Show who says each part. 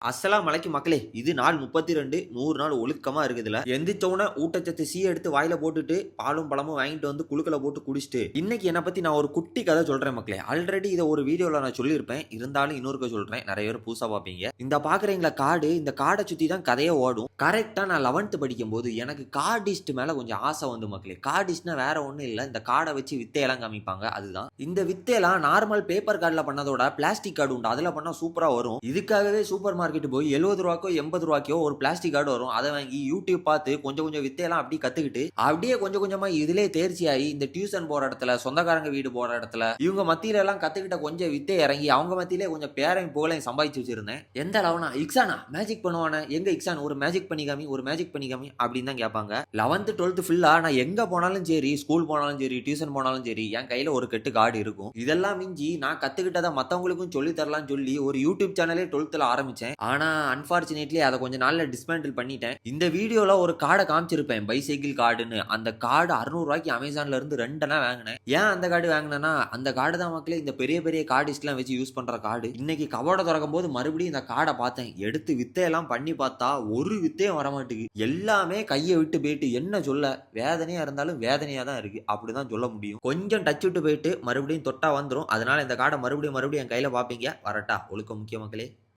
Speaker 1: அஸ்ஸலாம் அலைக்கும் மக்களே! இது நாள் 32 100 நாள் ஒழுக்கமா இருக்குதுல. எந்திரிச்சோன ஊட்டச்சத்து சி எடுத்து வாயில போட்டுட்டு, பாலும் பழமும் வாங்கிட்டு வந்து குளுக்கல போட்டு குடிச்சுட்டு, இன்னைக்கு என்ன பத்தி நான் ஒரு குட்டி கதை சொல்றேன் மக்களே. ஆல்ரெடி இத ஒரு வீடியோல நான் சொல்லியிருப்பேன். இருந்தாலும் இன்னொருக்க சொல்றேன். நெறைய பேர் புதுசா பார்ப்பீங்க. இந்த பார்க்குறீங்களா காடு, இந்த காட சுத்தி தான் கதையே ஓடும். கரெக்ட்டா நான் 11த் படிக்கும்போது எனக்கு கார்டிஸ்ட் மேல கொஞ்சம் ஆசை வந்து மக்களே. கார்டிஸ்ட்னா வேற ஒண்ணும் இல்ல. இந்த கார்ட வச்சு வித்தையெல்லாம் காமிப்பாங்க. அதுதான். இந்த வித்தையெல்லாம் நார்மல் பேப்பர் கார்ட்ல பண்ணதோட பிளாஸ்டிக் கார்டு உண்டு. அதுல பண்ணா சூப்பரா வரும். இதுக்காகவே சூப்பர் மார்க்கெட் போய் ரூ. 70 ரூ. 80 ஒரு பிளாஸ்டிக் கார்டு வரும். அதை வாங்கி யூடியூப் பார்த்து கொஞ்சம் கொஞ்சம் வித்தையெல்லாம் அப்படியே கத்துக்கிட்டு அப்படியே கொஞ்சம் கொஞ்சமா இதுலயே தேர்ச்சி ஆகி இந்த டியூஷன் போற இடத்துல சொந்தக்காரங்க வீடு போற இடத்துல இவங்க மத்தியில எல்லாம் கத்துக்கிட்ட கொஞ்சம் வித்தை இறங்கி அவங்க மத்தியிலே கொஞ்சம் பேரையும் புகழையும் சம்பாதிச்சு வச்சிருந்தேன். எந்த அளவுனா இக்ஸானா மேஜிக் பண்ணுவானே எங்க இக்ஸான் ஒரு மேஜிக் பண்ணிக்காமி ஒரு மேஜிக் பண்ணிக்காமி அப்படின்னு தான் கேட்பாங்க. 11th 12th ஃபுல்லா நான் எங்க போனாலும் சரி ஸ்கூல் போனாலும் சரி டியூஷன் போனாலும் சரி என் கையில ஒரு கெட்டு கார்டு இருக்கும். இதெல்லாம் மிஞ்சி நான் கத்துக்கிட்டதை மத்தவங்களுக்கும் சொல்லி தரலாம்னு சொல்லி ஒரு யூடியூப் சேனலே 12th ஆரம்பிச்சேன். ஆனா அன்பார்ச்சுனேட்லி அதை கொஞ்ச நாள்ல டிஸ்மேண்டில் பண்ணிட்டேன். இந்த வீடியோல ஒரு கார்டை காமிச்சிருப்பேன் பைசைக்கிள் கார்டுன்னு. அந்த கார்டு ரூ. 600 அமேசான்ல இருந்து 2 வாங்கினேன். ஏன் அந்த கார்டு வாங்கினேன்னா அந்த கார்டு தான் மக்களே இந்த பெரிய பெரிய கார்டிஸ்ட்லாம் வச்சு யூஸ் பண்ற கார்டு. இன்னைக்கு கபோர்டை திறக்கும் போது மறுபடியும் இந்த கார்டை பார்த்தேன். எடுத்து வித்தையெல்லாம் பண்ணி பார்த்தா ஒரு வித்தையும் வரமாட்டுக்கு. எல்லாமே கையை விட்டு போயிட்டு என்ன சொல்ல வேதனையா இருந்தாலும் வேதனையா தான் இருக்கு. அப்படிதான் சொல்ல முடியும். கொஞ்சம் டச் விட்டு போயிட்டு மறுபடியும் தொட்டா வந்துரும். அதனால இந்த கார்டை மறுபடியும் என் கையில பாப்பீங்க. வரட்டா ஒழுக்க முக்கிய மக்களே.